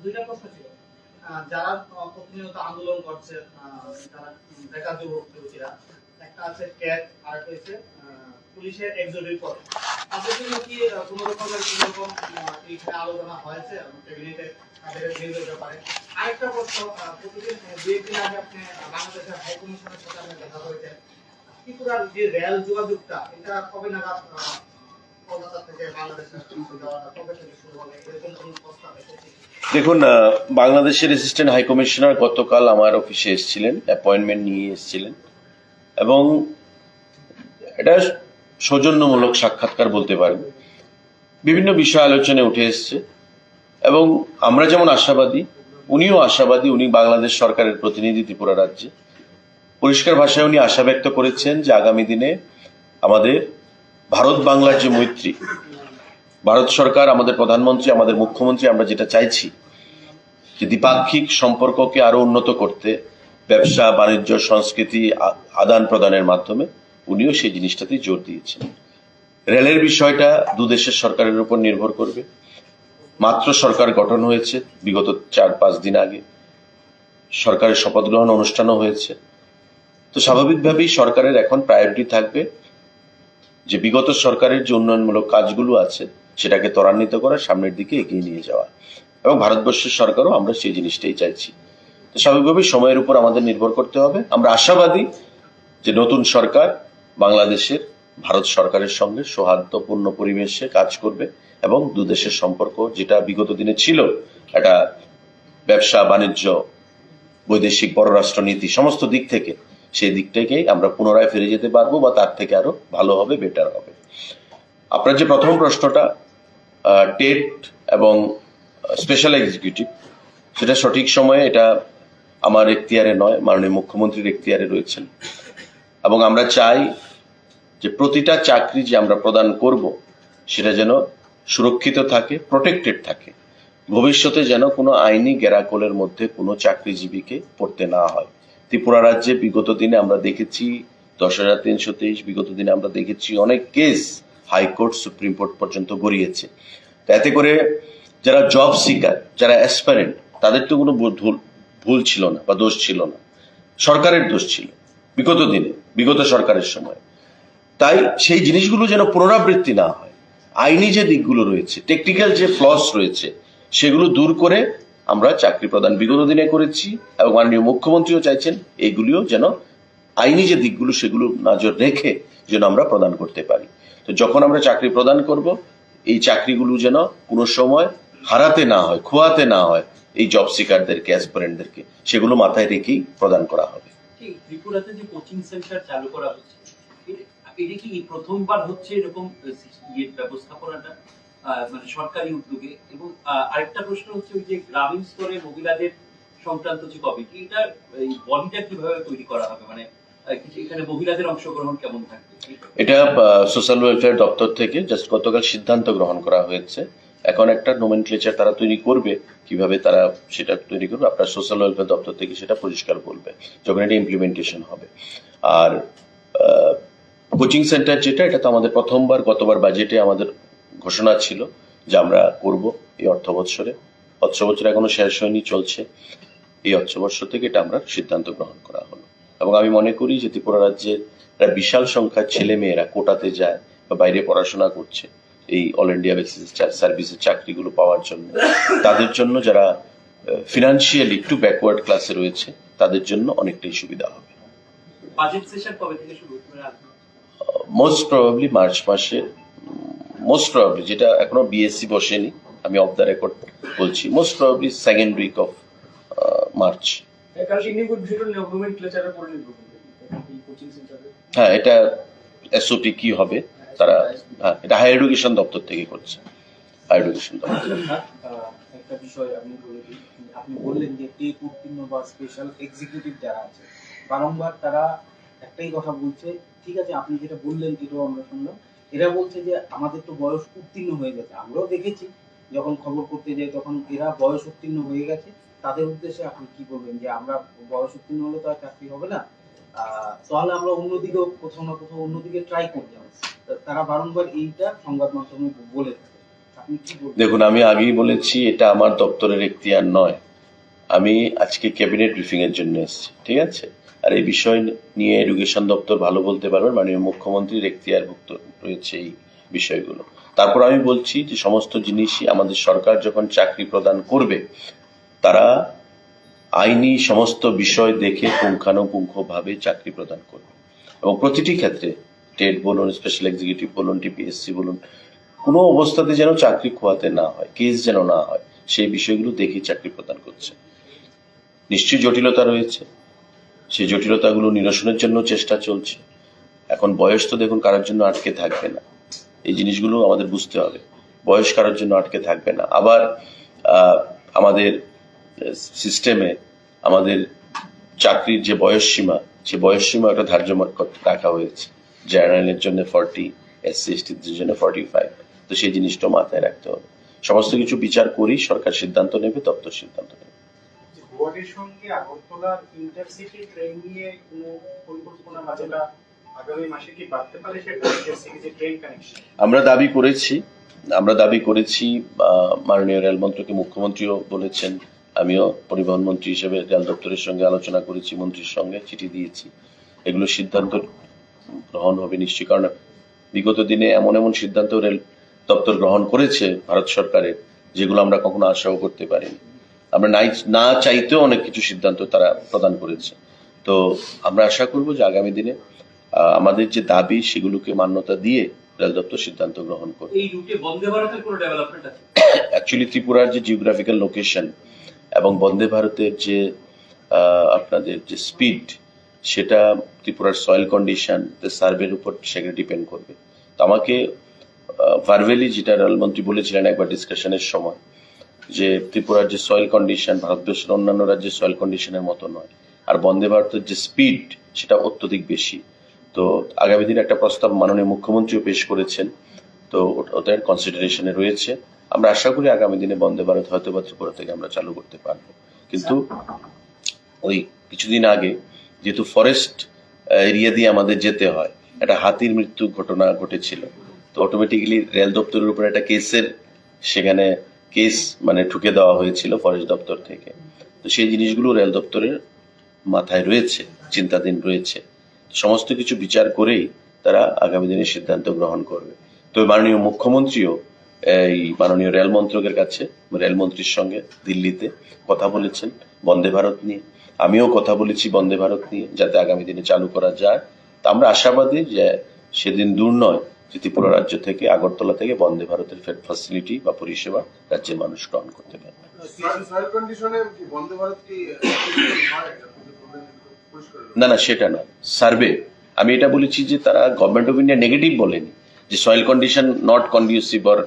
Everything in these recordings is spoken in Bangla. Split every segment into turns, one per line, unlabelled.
দুইটা প্রশ্ন ছিল। যারা প্রতিনিয়ত আন্দোলন করছে, যারা বেকার যুবক-যুবতীরা, একটা আছে ক্যাট, আর একটা হচ্ছে পুলিশের এক্সিকিউটিভ পদ। তাদের জন্য কি কোনো রকমের এইখানে আলোচনা হয়েছে ক্যাবিনেটে তাদের নিয়োগের ব্যাপারে? আরেকটা প্রশ্ন, প্রতিদিন 2 দিন আগে আপনি বাংলাদেশের হাই কমিশনের সাথে আপনি দেখা করেছেন। ত্রিপুরার যে রেল যোগাযোগটা, এটা কবে নাগাদ কলকাতা থেকে বাংলাদেশের যাওয়াটা কবে থেকে শুরু হবে, এরকম কোনো প্রস্তাব এসেছে?
দেখুন, বাংলাদেশের অ্যাসিস্ট্যান্ট হাই কমিশনার গতকাল আমার অফিসে এসেছিলেন, অ্যাপয়েন্টমেন্ট নিয়ে এসেছিলেন, এবং এটা সৌজন্যমূলক সাক্ষাৎকার বলতে পারেন। বিভিন্ন বিষয় আলোচনায় উঠে এসছে, এবং আমরা যেমন আশাবাদী, উনিও আশাবাদী। উনি বাংলাদেশ সরকারের প্রতিনিধি ত্রিপুরা রাজ্যে। পরিষ্কার ভাষায় উনি আশা ব্যক্ত করেছেন যে আগামী দিনে আমাদের ভারত বাংলার যে মৈত্রী, ভারত সরকার, আমাদের প্রধানমন্ত্রী, আমাদের মুখ্যমন্ত্রী, আমরা যেটা চাইছি যে দ্বিপাক্ষিক সম্পর্ককে আরো উন্নত করতে, ব্যবসা বাণিজ্য সংস্কৃতি আদান প্রদানের মাধ্যমে, উনিও সেই জিনিসটাতেই জোর দিয়েছেন। রেলের বিষয়টা দুদেশের সরকারের উপর নির্ভর করবে। মাত্র সরকার গঠন হয়েছে, বিগত 4-5 দিন আগে সরকারের শপথ গ্রহণ অনুষ্ঠানও হয়েছে। তো স্বাভাবিকভাবেই সরকারের এখন প্রায়োরিটি থাকবে যে বিগত সরকারের যে উন্নয়নমূলক কাজগুলো আছে সেটাকে ত্বরান্বিত করা, সামনের দিকে এগিয়ে নিয়ে যাওয়া, এবং ভারতবর্ষের সরকারও আমরা সেই জিনিসটাই চাইছি। তো স্বাভাবিকভাবেই সময়ের উপর আমাদের নির্ভর করতে হবে। আমরা আশাবাদী যে নতুন সরকার বাংলাদেশের ভারত সরকারের সঙ্গে সৌহার্দ্যপূর্ণ পরিবেশে কাজ করবে, এবং দুদেশের সম্পর্ক যেটা বিগত দিনে ছিল, একটা ব্যবসা বাণিজ্য, বৈদেশিক পররাষ্ট্রনীতি, সমস্ত দিক থেকে সেই দিক থেকেই আমরা পুনরায় ফিরে যেতে পারবো, বা তার থেকে আরো ভালো হবে, বেটার হবে। আপনার যে প্রথম প্রশ্নটা, টেট এবং স্পেশাল এক্সিকিউটিভ, সেটা সঠিক সময়ে, এটা আমার এখতিয়ারে নয়, মাননীয় মুখ্যমন্ত্রীর এখতিয়ারে রয়েছেন। এবং আমরা চাই যে প্রতিটা চাকরি যে আমরা প্রদান করব সেটা যেন সুরক্ষিত থাকে, প্রোটেক্টেড থাকে, ভবিষ্যতে যেন কোনো আইনি গেরাকলের মধ্যে কোনো চাকরিজীবীকে পড়তে না হয়। ত্রিপুরা রাজ্যে বিগত দিনে আমরা দেখেছি 10,323, বিগত দিনে আমরা দেখেছি অনেক কেস হাইকোর্ট, সুপ্রিম কোর্ট পর্যন্ত গড়িয়েছে। এতে করে যারা জব সিকার, যারা অ্যাসপারেন্ট, তাদের তো কোনো ভুল ছিল না বা দোষ ছিল না, সরকারের দোষ ছিল বিগত দিনে, বিগত সরকারের সময়। তাই সেই জিনিসগুলো যেন পুনরাবৃত্তি না হয়, আইনি যে দিকগুলো রয়েছে, টেকনিক্যাল যে ফ্লস রয়েছে, সেগুলো দূর করে আমরা চাকরি প্রদান বিগত দিনে করেছি, এবং মাননীয় মুখ্যমন্ত্রীও চাইছেন এইগুলিও যেন আইনি যে দিকগুলো সেগুলো নজর রেখে যেন আমরা প্রদান করতে পারি। তো যখন আমরা চাকরি প্রদান করব, এই চাকরিগুলো যেন কোনো সময় হারাতে না হয়, খোয়াতে না হয় এই জব সিকারদেরকে, অ্যাসপিরেন্টদেরকে, সেগুলো মাথায় রেখেই প্রদান করা হবে।
ত্রিপুরাতে যে কোচিং সেন্টার চালু করা হচ্ছে, এটা কি প্রথমবার হচ্ছে এরকম ব্যবস্থাপনাটা, মানে সরকারি উদ্যোগে? এবং আরেকটা প্রশ্ন হচ্ছে, ওই যে গ্রামীণ স্তরে মহিলাদের সংক্রান্ত যে কমিটি, এটা বডিটা কিভাবে তৈরি করা হবে, মানে এখানে মহিলাদের অংশগ্রহণ কেমন থাকবে?
এটা সোশ্যাল ওয়েলফেয়ার দপ্তর থেকে জাস্ট গতকাল সিদ্ধান্ত গ্রহণ করা হয়েছে। এখন একটা নোমেনক্লেচার তারা তৈরি করবে, কিভাবে তারা সেটা তৈরি করবে আপনার সোশ্যাল ওয়েলফেয়ার দপ্তর থেকে সেটা পরিষ্কার বলবে যখন এটা ইমপ্লিমেন্টেশন হবে। আর কোচিং সেন্টার যেটা, এটা তো আমাদের প্রথমবার, গতবার বাজেটে আমাদের ঘোষণা ছিল যে আমরা করব এই অর্থবৎসরে। অর্থবৎসর এখনো শেষ হয়নি, চলছে। এই অর্থবর্ষ থেকে এটা আমরা সিদ্ধান্ত গ্রহণ করা হলো, এবং আমি মনে করি যে ত্রিপুরা রাজ্যের বিশাল সংখ্যার ছেলে মেয়েরা কোটাতে যায় বা বাইরে পড়াশোনা করছে এই অল ইন্ডিয়া বেসিস সার্ভিসের চাকরিগুলো পাওয়ার জন্য, তাদের জন্য যারা ফিনান্সিয়ালি একটু ব্যাকওয়ার্ড ক্লাসে রয়েছে, তাদের জন্য অনেকটাই সুবিধা হবে।
বাজেট সেশন কবে থেকে শুরু হতে পারে?
মোস্ট প্রবাবলি মার্চ মাসে, মোস্ট প্রবাবলি, যেটা এখনো বিএসসি বসেনি, আমি অফ দ্য রেকর্ড বলছি, most probably second week of March. হ্যাঁ, এটা এসওপি কি হবে তারা, হ্যাঁ, এটা হায়ার এডুকেশন দপ্তর থেকে করছে, হায়ার এডুকেশন দপ্তর।
একটা বিষয় আপনি বললেন যে টেক উত্তীর্ণ বা স্পেশাল এক্সিকিউটিভ যারা আছে, বারংবার তারা একটাই কথা বলছে, ঠিক আছে আপনি যেটা বললেন এটাও আমরা শুনলাম, এরা বলছে যে আমাদের তো বয়স উত্তীর্ণ হয়ে গেছে। আমরাও দেখেছি যখন খবর করতে যাই তখন এরা বয়স উত্তীর্ণ হয়ে গেছে। তাদের উদ্দেশ্যে আপনি কি বলবেন যে আমরা বয়স উত্তীর্ণ হলে তো আর চাকরি হবে না, তাহলে আমরা অন্যদিকেও কোথাও না কোথাও অন্যদিকে ট্রাই করতে হবে। তারা বারংবার এইটা সংবাদ মাধ্যমে বলে থাকে। আপনি কি বলবেন?
দেখুন, আমি আগেই বলেছি এটা আমার দপ্তরের এখতিয়ার নয়। আমি আজকে ক্যাবিনেট ব্রিফিং এর জন্য এসেছি, ঠিক আছে? আর এই বিষয় নিয়ে এডুকেশন দপ্তর ভালো বলতে পারবেন, মাননীয় মুখ্যমন্ত্রীর এখতিয়ারভুক্ত রয়েছে এই বিষয়গুলো। তারপর আমি বলছি যে সমস্ত জিনিসই আমাদের সরকার যখন চাকরি প্রদান করবে, তারা আইনি সমস্ত বিষয় দেখে পুঙ্খানুপুঙ্খভাবে চাকরি প্রদান করবে, এবং প্রতিটি ক্ষেত্রে টেট বলুন, স্পেশাল এক্সিকিউটিভ বলুন, টিপিএসসি বলুন, কোনো অবস্থাতে যেন চাকরি খোয়াতে না হয়, কেস যেন না হয়, সেই বিষয়গুলো দেখে চাকরি প্রদান করছে। নিশ্চয়ই জটিলতা রয়েছে, সেই জটিলতাগুলো নিরসনের জন্য চেষ্টা চলছে। এখন বয়স তো দেখুন কারোর জন্য আটকে থাকবে না, এই জিনিসগুলো আমাদের বুঝতে হবে। বয়স কারোর জন্য আটকে থাকবে না। আবার আমাদের সিস্টেমে আমাদের চাকরির যে বয়স সীমা, সে বয়স সীমা একটা ধার্য রাখা হয়েছে। জেনারেলের জন্য 40, SC STদের জন্য 45। তো সেই জিনিসটা মাথায় রাখতে হবে। সমস্ত কিছু বিচার করি সরকার সিদ্ধান্ত নেবে, দপ্তর সিদ্ধান্ত নেবে।
গুয়াহাটির সঙ্গে আগরতলার ইন্টারসিটি ট্রেন নিয়ে কোনো পরিকল্পনা বাজেটা আগামী মাসে কি বাড়তে পারে, সেটা ইন্টারসিটি যে ট্রেন কানেকশন?
আমরা দাবি করেছি, মাননীয় রেলমন্ত্রীকে মুখ্যমন্ত্রীও বলেছেন, আমিও পরিবহন মন্ত্রী হিসেবে রেল দপ্তরের সঙ্গে আলোচনা করেছি, মন্ত্রীর সঙ্গে চিঠি দিয়েছি। এগুলো সিদ্ধান্ত গ্রহণ হবে নিশ্চয়ই, কারণ বিগত দিনে এমন এমন সিদ্ধান্ত রেল দপ্তর গ্রহণ করেছে ভারত সরকারের, যেগুলো আমরা কখনো আশাও করতে পারিনি। আমরা না চাইতেও অনেক কিছু সিদ্ধান্ত তারা প্রদান করেছে। তো আমরা আশা করব যে আগামী দিনে আমাদের যে দাবি সেগুলোকে মান্যতা দিয়ে রেল দপ্তর সিদ্ধান্ত গ্রহণ করবে।
এই রুটে বন্দে ভারতের কোনো ডেভেলপমেন্ট আছে?
অ্যাকচুয়ালি ত্রিপুরার যে জিওগ্রাফিক্যাল লোকেশন এবং বন্দে ভারতের যে আপনাদের যে স্পিড, সেটা ত্রিপুরার সয়েল কন্ডিশন, সার্ভের উপর সেটা ডিপেন্ড করবে। তো আমাকে ভার্বেলি যেটা রেলমন্ত্রী বলেছিলেন একবার ডিসকাশনের সময়, যে ত্রিপুরার যে সয়েল কন্ডিশন ভারতবর্ষের অন্যান্য রাজ্যের সয়েল কন্ডিশনের মতো নয়, আর বন্দে ভারতের যে স্পিড সেটা অত্যধিক বেশি। তো আগামী দিনে একটা প্রস্তাব মাননীয় মুখ্যমন্ত্রীও পেশ করেছেন, তো ওদের কনসিডারেশনে রয়েছে। আমরা আশা করি আগামী দিনে বন্দে ভারত হয়তো বা ত্রিপুরা থেকে আমরা চালু করতে পারবো। কিন্তু ওই কিছুদিন আগে যেহেতু ফরেস্ট এরিয়া দিয়ে আমাদের যেতে হয়, একটা হাতির মৃত্যু ঘটনা ঘটেছিল, তো অটোমেটিক্যালি রেল দপ্তরের উপর একটা সেখানে কেস মানে ঠুকে দেওয়া হয়েছিল ফরেস্ট দপ্তর থেকে। তো সেই জিনিসগুলো রেল দপ্তরের মাথায় রয়েছে, চিন্তাধীন রয়েছে। সমস্ত কিছু বিচার করেই তারা আগামী দিনে সিদ্ধান্ত গ্রহণ করবে। তো মাননীয় মুখ্যমন্ত্রীও এই মাননীয় রেল মন্ত্রকের কাছে, রেলমন্ত্রীর সঙ্গে দিল্লিতে কথা বলেছেন বন্দে ভারত নিয়ে। আমিও কথা বলেছি বন্দে ভারত নিয়ে, যাতে আগামী দিনে চালু করা যায়। তা আমরা আশাবাদী যে সেদিন দূর নয় যে ত্রিপুরা রাজ্য থেকে, আগরতলা থেকে বন্দে ভারতের ফ্যাসিলিটি বা পরিষেবা রাজ্যের মানুষ গ্রহণ করতে পারবে। না, সেটা না, সার্ভে। আমি এটা বলেছি যে তারা গভর্নমেন্ট অফ ইন্ডিয়া নেগেটিভ বলেনি, যে soil condition not conducive or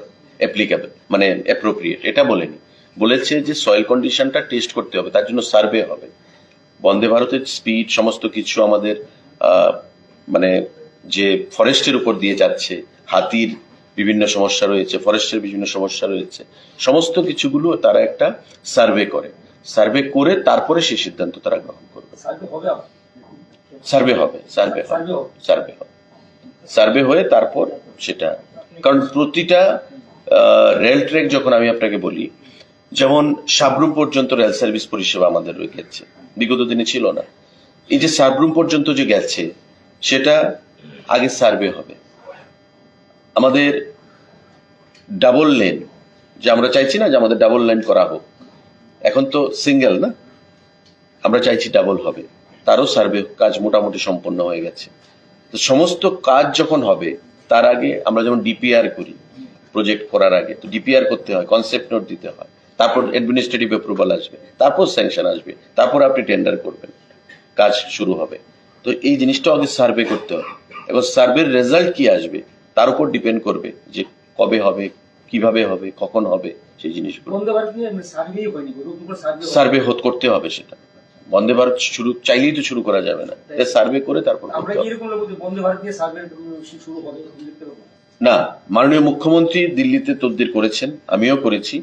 applicable মানে অ্যাপ্রোপ্রিয়েট, এটা বলেনি। বলেছে যে সয়েল কন্ডিশনটা টেস্ট করতে হবে, তার জন্য সার্ভে হবে। বন্দে ভারতের স্পিড সমস্ত কিছু আমাদের মানে যে ফরেস্টের উপর দিয়ে যাচ্ছে, হাতির বিভিন্ন সমস্যা রয়েছে, ফরেস্টের বিভিন্ন সমস্যা রয়েছে, সমস্ত কিছুগুলো তারা একটা সার্ভে করে তারপরে সেই সিদ্ধান্ত তারা গ্রহণ করবে। সার্ভে হয়ে তারপর সেটা, কারণ প্রতিটা রেল ট্র্যাক যখন আমি আপনাকে বলি, যেমন সাবরুম পর্যন্ত রেল সার্ভিস পরিষেবা আমাদের গেছে, বিগত দিনে ছিল না। এই যে সাবরুম পর্যন্ত যে গেছে, সেটা আগে সার্ভে হবে। আমাদের ডাবল লেন, যে আমরা চাইছি না যে আমাদের ডাবল লেন করা হোক, এখন তো সিঙ্গেল না, আমরা চাইছি ডাবল হবে, তারও সার্ভে কাজ মোটামুটি সম্পন্ন হয়ে গেছে। তো সমস্ত কাজ যখন হবে, তার আগে আমরা যেমন ডিপিআর করি, প্রজেক্ট করার আগে তো ডিপিআর করতে হয়, কনসেপ্ট নোট দিতে হয়, তারপর অ্যাডমিনিস্ট্রেটিভ অ্যাপ্রুভাল আসবে, তারপর স্যাংশন আসবে, তারপর আপনি টেন্ডার করবেন, কাজ শুরু হবে। তো এই জিনিসটাও আগে সার্ভে করতে হবে। এবার সার্ভের রেজাল্ট কি আসবে তার উপর ডিপেন্ড করবে যে কবে হবে, কিভাবে হবে, কখন হবে, সেই জিনিসগুলো সার্ভে করতে হবে। সেটা বন্দে ভারত চাইলেই তো শুরু করা যাবে না, সার্ভে করে তারপর না। মাননীয় মুখ্যমন্ত্রী দিল্লিতে তদবির করেছেন, আমিও করেছি।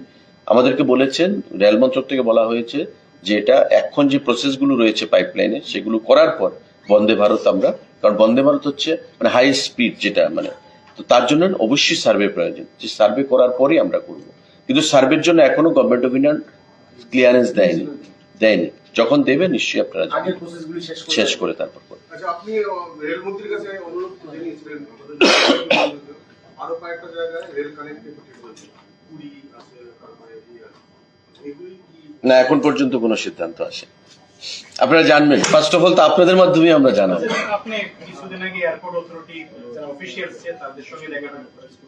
আমাদেরকে বলেছেন, রেল মন্ত্রক থেকে বলা হয়েছে যে এটা এখন যে প্রসেসগুলো রয়েছে পাইপলাইনে, সেগুলো করার পর বন্দে ভারত আমরা, কারণ বন্দে ভারত হচ্ছে মানে হাই স্পিড, যেটা মানে তো তার জন্য অবশ্যই সার্ভে প্রয়োজন, যে সার্ভে করার পরেই আমরা করব। কিন্তু সার্ভের জন্য এখনো গভর্নমেন্ট অফ ইন্ডিয়া ক্লিয়ারেন্স দেয়নি। যখন দেবে নিশ্চয়ই আপনারা
আগের প্রসেসগুলি
শেষ করে তারপর করবেন।
আচ্ছা, আপনি রেলমন্ত্রীর কাছে অনুরোধ জানিয়েছিলেন আরো কয়েকটা জায়গায় রেল কানেক্টিভিটি হয়েছে, পুরী আছে, তারপরে এগুলি কি?
না, এখন পর্যন্ত কোনো সিদ্ধান্ত আসে। আপনারা জানবেন, ফার্স্ট অফ অল তো আপনাদের মাধ্যমে আমরা জানাবো।
আপনি কিছুদিন আগে এয়ারপোর্ট অথরিটি যারা অফিসিয়ালস আছে তাদের সঙ্গে দেখা করেছেন,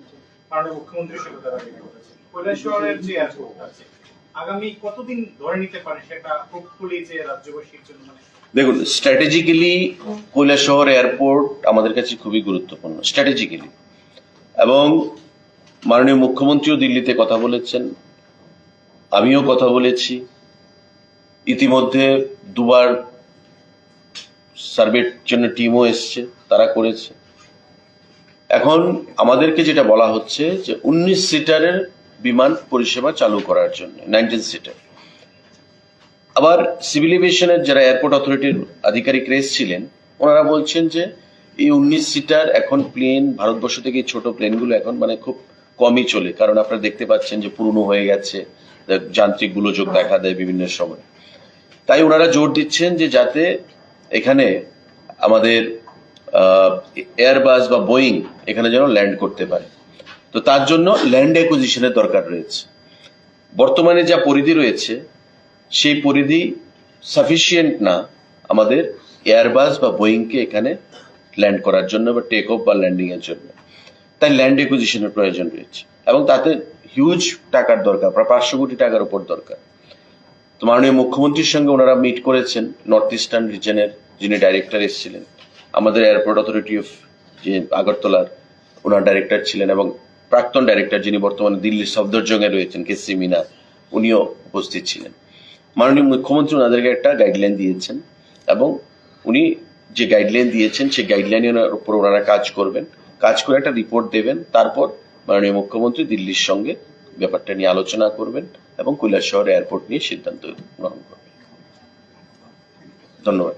মাননীয় মুখ্যমন্ত্রীর সঙ্গে তারা দেখা করেছেন। কৈলাসহরের যে এয়ারপোর্ট আছে আগামী কতদিন ধরে নিতে পারে সেটা হোপফুলি যে রাজ্যবাসীর জন্য মানে
দেখুন, স্ট্র্যাটেজিক্যালি কৈলাসহর এয়ারপোর্ট আমাদের কাছে খুবই গুরুত্বপূর্ণ স্ট্র্যাটেজিক্যালি, এবং মাননীয় মুখ্যমন্ত্রীও দিল্লিতে কথা বলেছেন, আমিও কথা বলেছি। ইতিমধ্যে দুবার সার্ভের জন্য টিমও এসছে, তারা করেছে। এখন আমাদেরকে যেটা বলা হচ্ছে যে 19 সিটারের বিমান পরিষেবা চালু করার জন্য, 19 সিটার। আবার সিভিল এভিয়েশনের যারা এয়ারপোর্ট অথরিটির আধিকারিকরা এসেছিলেন, ওনারা বলছেন যে এই 19 সিটার এখন প্লেন, ভারতবর্ষ থেকে এই ছোট প্লেনগুলো এখন মানে খুব কমই চলে, কারণ আপনারা দেখতে পাচ্ছেন যে পুরনো হয়ে গেছে, যান্ত্রিক গোলযোগ দেখা দেয় বিভিন্ন সময়। তাই ওনারা জোর দিচ্ছেন যে যাতে এখানে আমাদের এয়ারবাস বা বোয়িং এখানে যেন ল্যান্ড করতে পারে। তো তার জন্য ল্যান্ড অ্যাকুইজিশনের দরকার রয়েছে। বর্তমানে যা পরিধি রয়েছে সেই পরিধি সাফিসিয়েন্ট না আমাদের এয়ারবাস বা বোয়িংকে এখানে ল্যান্ড করার জন্য বা টেক অফ বা ল্যান্ডিং এর জন্য। তাই ল্যান্ড অ্যাকুইজিশনের প্রয়োজন রয়েছে, এবং তাতে হিউজ টাকার দরকার, প্রায় 500 কোটি টাকার উপর দরকার। তো মাননীয় মুখ্যমন্ত্রীর সঙ্গে ওনারা মিট করেছেন, নর্থ ইস্টার্ন রিজনের যিনি ডাইরেক্টর এসেছিলেন, আমাদের এয়ারপোর্ট অথরিটি অফ যে আগরতলার ওনার ডাইরেক্টর ছিলেন, এবং প্রাক্তন ডাইরেক্টর যিনি বর্তমানে দিল্লির সফদরজংয়ে রয়েছেন কেসি মিনা, উনিও উপস্থিত ছিলেন। মাননীয় মুখ্যমন্ত্রী ওনাদেরকে একটা গাইডলাইন দিয়েছেন, এবং উনি যে গাইডলাইন দিয়েছেন সেই গাইডলাইনের উপর ওনারা কাজ করবেন, কাজ করে একটা রিপোর্ট দেবেন। তারপর মাননীয় মুখ্যমন্ত্রী দিল্লির সঙ্গে ব্যাপারটা নিয়ে আলোচনা করবেন এবং কৈলাসহর এয়ারপোর্ট নিয়ে সিদ্ধান্ত গ্রহণ করবেন। ধন্যবাদ।